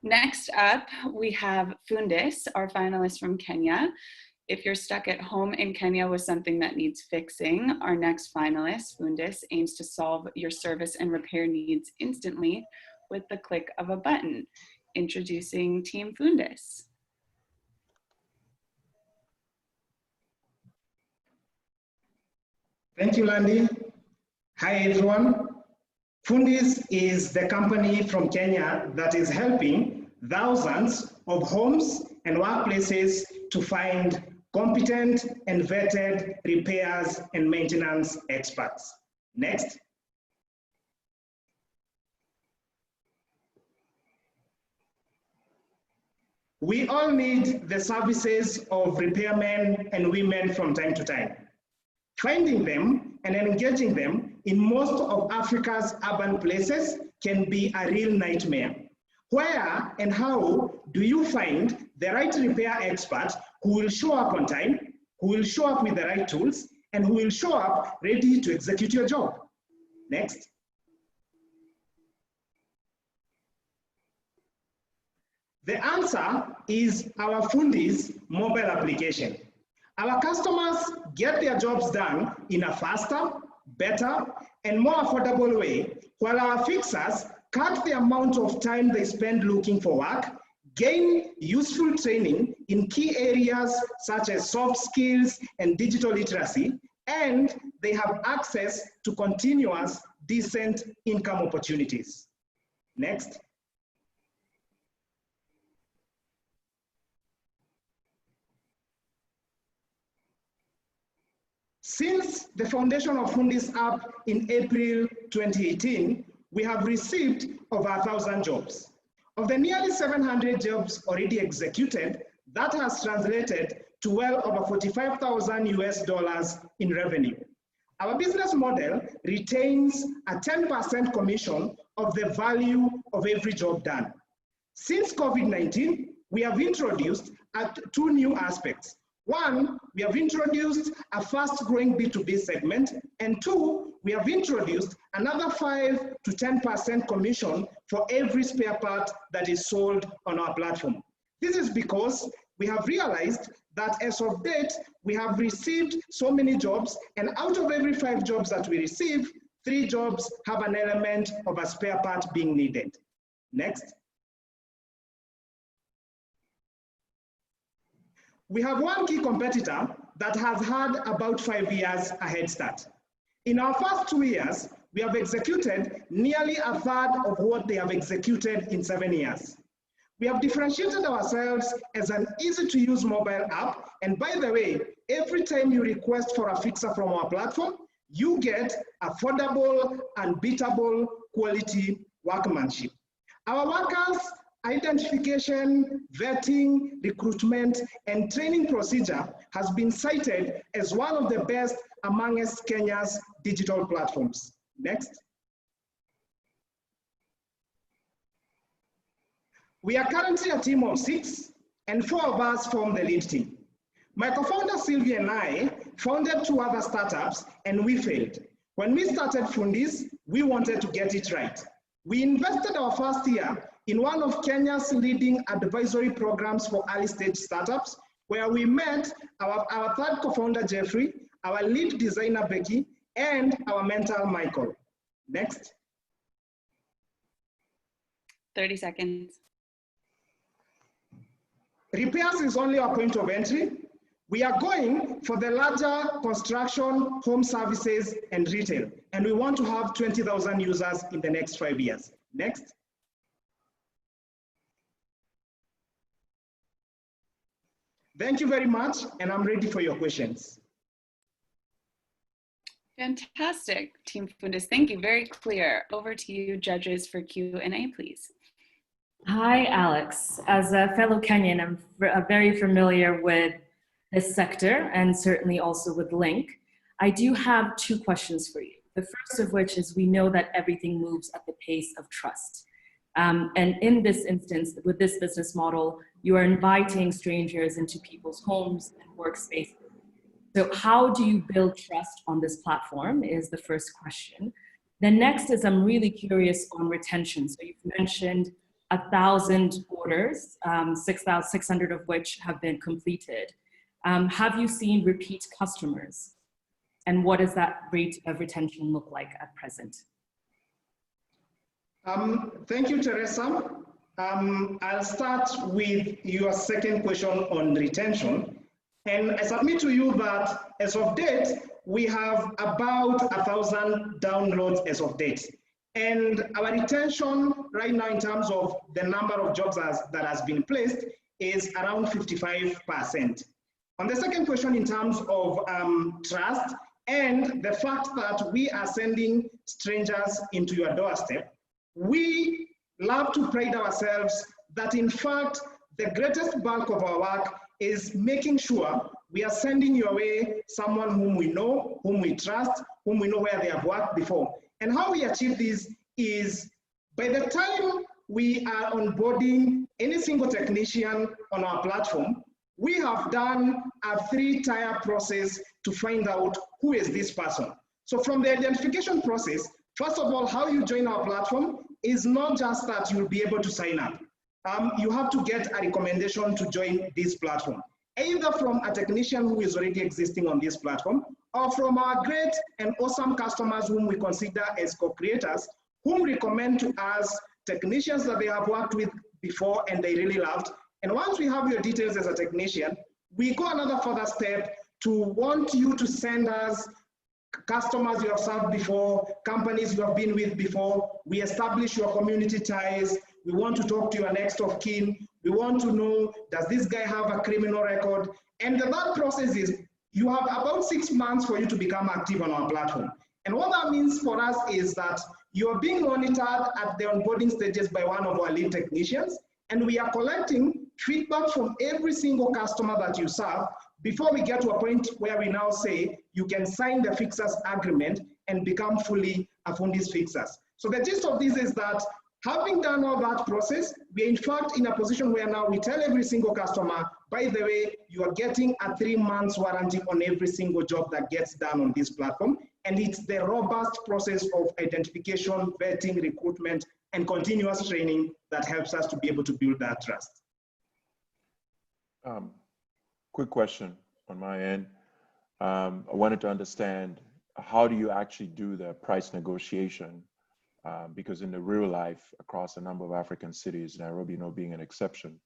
Next up, we have Fundis, our finalist from Kenya. If you're stuck at home in Kenya with something that needs fixing, our next finalist, Fundis, aims to solve your service and repair needs instantly with the click of a button. Introducing Team Fundis. Thank you, Landy. Hi, everyone. Fundis is the company from Kenya that is helping thousands of homes and workplaces to find competent and vetted repairs and maintenance experts. Next. We all need the services of repairmen and women from time to time. Finding them and engaging them in most of Africa's urban places can be a real nightmare. Where and how do you find the right repair expert who will show up on time, who will show up with the right tools, and who will show up ready to execute your job? Next. The answer is our Fundis mobile application. Our customers get their jobs done in a faster, better, and more affordable way, while our fixers cut the amount of time they spend looking for work, gain useful training in key areas such as soft skills and digital literacy, and they have access to continuous, decent income opportunities. Next. Since the foundation of Fundis app in April 2018, we have received over 1,000 jobs. Of the nearly 700 jobs already executed, that has translated to well over $45,000 US in revenue. Our business model retains a 10% commission of the value of every job done. Since COVID-19, we have introduced two new aspects. One, we have introduced a fast-growing B2B segment, and two, we have introduced another 5 to 10% commission for every spare part that is sold on our platform. This is because we have realized that as of date, we have received so many jobs, and out of every 5 jobs that we receive, 3 jobs have an element of a spare part being needed. Next. We have one key competitor that has had about 5 years a head start. In our first 2 years, we have executed nearly a third of what they have executed in 7 years. We have differentiated ourselves as an easy-to-use mobile app, and by the way, every time you request for a fixer from our platform, you get affordable and beatable quality workmanship. Our workers' identification, vetting, recruitment, and training procedure has been cited as one of the best amongst Kenya's digital platforms. Next. We are currently a team of 6, and 4 of us form the lead team. My co-founder Sylvia and I founded 2 other startups, and we failed. When we started Fundis, we wanted to get it right. We invested our first year in one of Kenya's leading advisory programs for early-stage startups, where we met our third co-founder, Jeffrey, our lead designer, Becky, and our mentor, Michael. Next. 30 seconds. Repairs is only our point of entry. We are going for the larger construction, home services, and retail, and we want to have 20,000 users in the next 5 years. Next. Thank you very much, and I'm ready for your questions. Fantastic, Team Fundis. Thank you, very clear. Over to you, judges, for Q&A, please. Hi, Alex. As a fellow Kenyan, I'm very familiar with this sector and certainly also with Link. I do have 2 questions for you. The first of which is, we know that everything moves at the pace of trust. And in this instance, with this business model, you are inviting strangers into people's homes and workspaces. So how do you build trust on this platform is the first question. The next is, I'm really curious on retention. So you've mentioned 1,000 orders, 6,600 of which have been completed. Have you seen repeat customers? And what does that rate of retention look like at present? Thank you, Teresa. I'll start with your second question on retention. And I submit to you that as of date, we have about 1,000 downloads as of date. And our retention right now in terms of the number of jobs that has been placed is around 55%. On the second question in terms of trust and the fact that we are sending strangers into your doorstep, we love to pride ourselves that in fact, the greatest bulk of our work is making sure we are sending your way someone whom we know, whom we trust, whom we know where they have worked before. And how we achieve this is by the time we are onboarding any single technician on our platform, we have done a 3-tier process to find out who is this person. So from the identification process, first of all, how you join our platform is not just that you'll be able to sign up. You have to get a recommendation to join this platform, either from a technician who is already existing on this platform, or from our great and awesome customers whom we consider as co-creators, whom recommend to us technicians that they have worked with before and they really loved. And once we have your details as a technician, we go another further step to want you to send us customers you have served before, companies you have been with before. We establish your community ties. We want to talk to your next of kin. We want to know, does this guy have a criminal record? And the third process is you have about 6 months for you to become active on our platform. And what that means for us is that you're being monitored at the onboarding stages by one of our lead technicians, and we are collecting feedback from every single customer that you serve before we get to a point where we now say you can sign the fixers agreement and become fully a FUNDIS fixers. So the gist of this is that having done all that process, we're in fact in a position where now we tell every single customer, by the way, you are getting a 3 months warranty on every single job that gets done on this platform. And it's the robust process of identification, vetting, recruitment, and continuous training that helps us to be able to build that trust. Quick question on my end. I wanted to understand, how do you actually do the price negotiation? Because in the real life, across a number of African cities, Nairobi being an exception,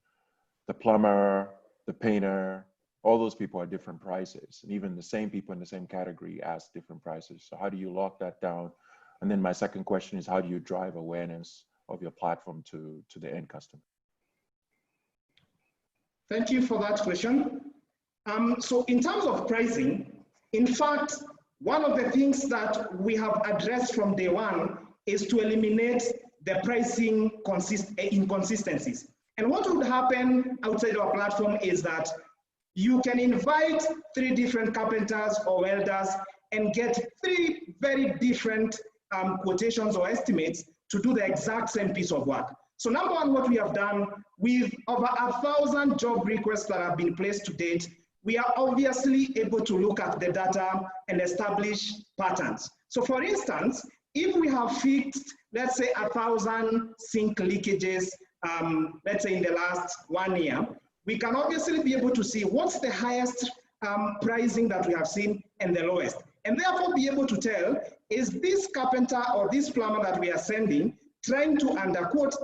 the plumber, the painter, all those people are different prices. And even the same people in the same category ask different prices. So how do you lock that down? And then my second question is, how do you drive awareness of your platform to the end customer? Thank you for that question. So in terms of pricing, in fact, one of the things that we have addressed from day one is to eliminate the pricing inconsistencies. And what would happen outside our platform is that you can invite 3 different carpenters or welders and get 3 very different quotations or estimates to do the exact same piece of work. So number one, what we have done with over 1,000 job requests that have been placed to date, we are obviously able to look at the data and establish patterns. So for instance, if we have fixed, let's say 1,000 sink leakages, let's say in the last 1 year, we can obviously be able to see what's the highest pricing that we have seen and the lowest. And therefore be able to tell, is this carpenter or this plumber that we are sending trying to underquote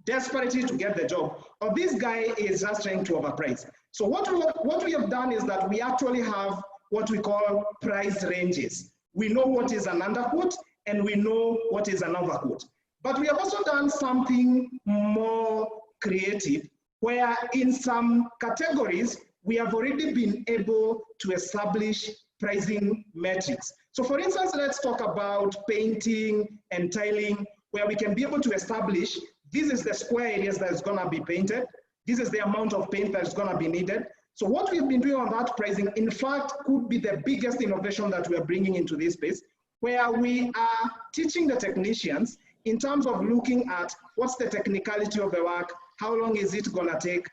desperately to get the job, or this guy is just trying to overprice? So what we have done is that we actually have what we call price ranges. We know what is an underquote and we know what is an overquote. But we have also done something more creative, where in some categories, we have already been able to establish pricing metrics. So for instance, let's talk about painting and tiling, where we can be able to establish, this is the square areas that is gonna be painted, this is the amount of paint that is gonna be needed. So what we've been doing on that pricing, in fact, could be the biggest innovation that we are bringing into this space, where we are teaching the technicians in terms of looking at what's the technicality of the work, how long is it gonna take,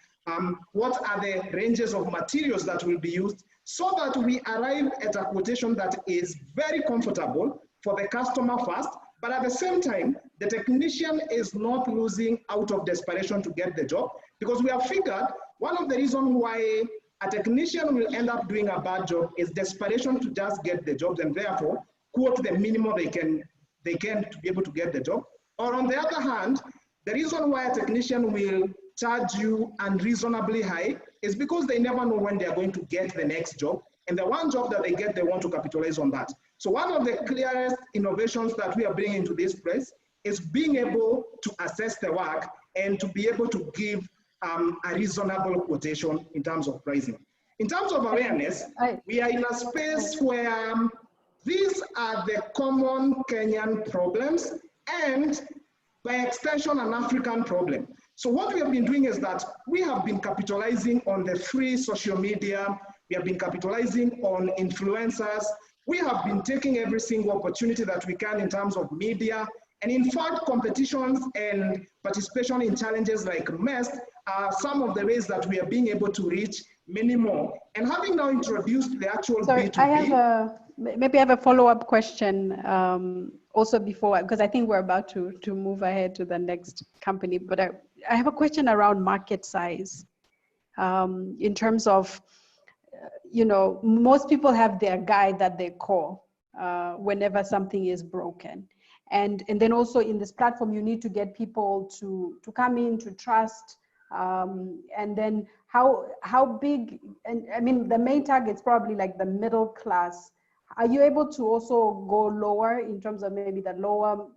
what are the ranges of materials that will be used, so that we arrive at a quotation that is very comfortable for the customer first, but at the same time, the technician is not losing out of desperation to get the job, because we have figured one of the reasons why a technician will end up doing a bad job is desperation to just get the job, and therefore quote the minimum they can to be able to get the job. Or on the other hand, the reason why a technician will charge you unreasonably high is because they never know when they are going to get the next job, and the one job that they get, they want to capitalize on that. So one of the clearest innovations that we are bringing to this place is being able to assess the work and to be able to give a reasonable quotation in terms of pricing. In terms of awareness, we are in a space where these are the common Kenyan problems and by extension an African problem. So what we have been doing is that we have been capitalizing on the free social media, we have been capitalizing on influencers, we have been taking every single opportunity that we can in terms of media, and in fact competitions and participation in challenges like MEST are some of the ways that we are being able to reach many more. And having now introduced the actual B2B. Maybe I have a follow-up question also before, because I think we're about to move ahead to the next company, but I have a question around market size in terms of, you know, most people have their guy that they call whenever something is broken. And then also in this platform, you need to get people to come in, to trust, and then how big, and I mean, the main target's probably like the middle class. Are you able to also go lower in terms of maybe the lower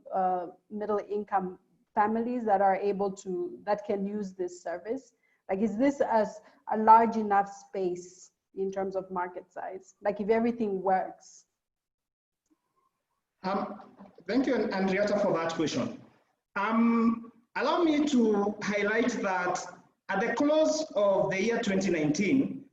middle income families that are able to, that can use this service? Like, is this as a large enough space in terms of market size? Like, if everything works? Thank you, Henrietta, for that question. Allow me to highlight that at the close of the year 2019,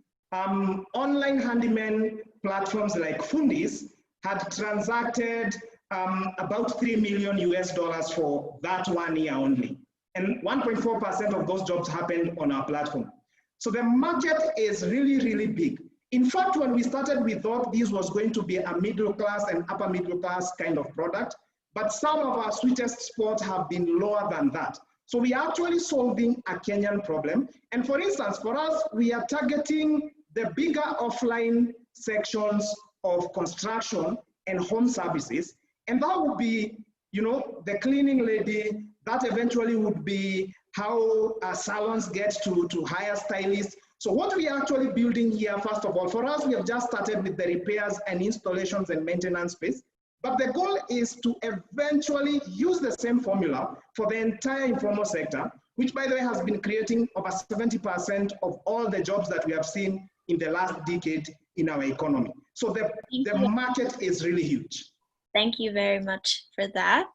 online handyman platforms like FUNDIS had transacted about $3 million US for that 1 year only. And 1.4% of those jobs happened on our platform. So the market is really, really big. In fact, when we started, we thought this was going to be a middle class and upper middle class kind of product, but some of our sweetest spots have been lower than that. So we are actually solving a Kenyan problem. And for instance, for us, we are targeting the bigger offline sections of construction and home services. And that would be, you know, the cleaning lady, that eventually would be how salons get to hire stylists. So what we are actually building here, first of all, for us, we have just started with the repairs and installations and maintenance space. But the goal is to eventually use the same formula for the entire informal sector, which, by the way, has been creating over 70% of all the jobs that we have seen in the last decade in our economy. So the market is really huge. Thank you very much for that.